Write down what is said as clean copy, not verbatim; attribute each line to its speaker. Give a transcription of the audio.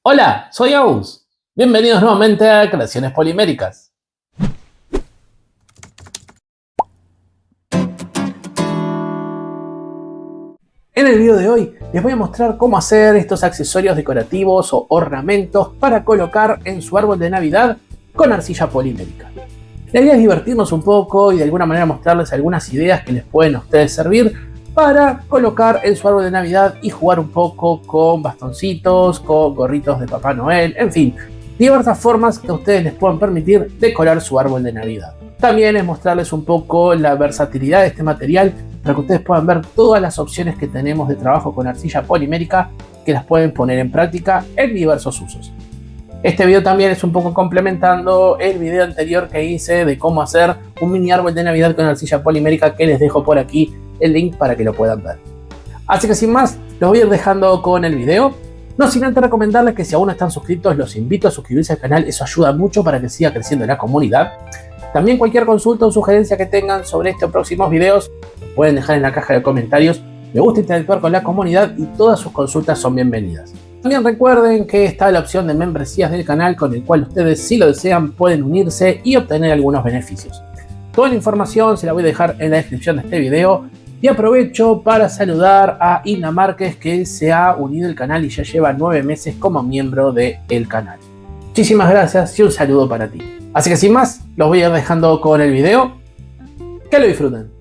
Speaker 1: Hola, soy Aus. Bienvenidos nuevamente a Creaciones Poliméricas. En el video de hoy les voy a mostrar cómo hacer estos accesorios decorativos o ornamentos para colocar en su árbol de Navidad con arcilla polimérica. La idea es divertirnos un poco y de alguna manera mostrarles algunas ideas que les pueden a ustedes servir para colocar en su árbol de Navidad y jugar un poco con bastoncitos, con gorritos de Papá Noel, en fin, diversas formas que a ustedes les puedan permitir decorar su árbol de Navidad. También es mostrarles un poco la versatilidad de este material para que ustedes puedan ver todas las opciones que tenemos de trabajo con arcilla polimérica que las pueden poner en práctica en diversos usos. Este video también es un poco complementando el video anterior que hice de cómo hacer un mini árbol de Navidad con arcilla polimérica, que les dejo por aquí el link para que lo puedan ver. Así que sin más, los voy a ir dejando con el video. No sin antes recomendarles que si aún no están suscritos, los invito a suscribirse al canal, eso ayuda mucho para que siga creciendo la comunidad. También cualquier consulta o sugerencia que tengan sobre este o próximos videos, pueden dejar en la caja de comentarios. Me gusta interactuar con la comunidad y todas sus consultas son bienvenidas. También recuerden que está la opción de membresías del canal, con el cual ustedes, si lo desean, pueden unirse y obtener algunos beneficios. Toda la información se la voy a dejar en la descripción de este video. Y aprovecho para saludar a Ina Márquez, que se ha unido al canal y ya lleva 9 meses como miembro del canal. Muchísimas gracias y un saludo para ti. Así que sin más, los voy a ir dejando con el video. Que lo disfruten.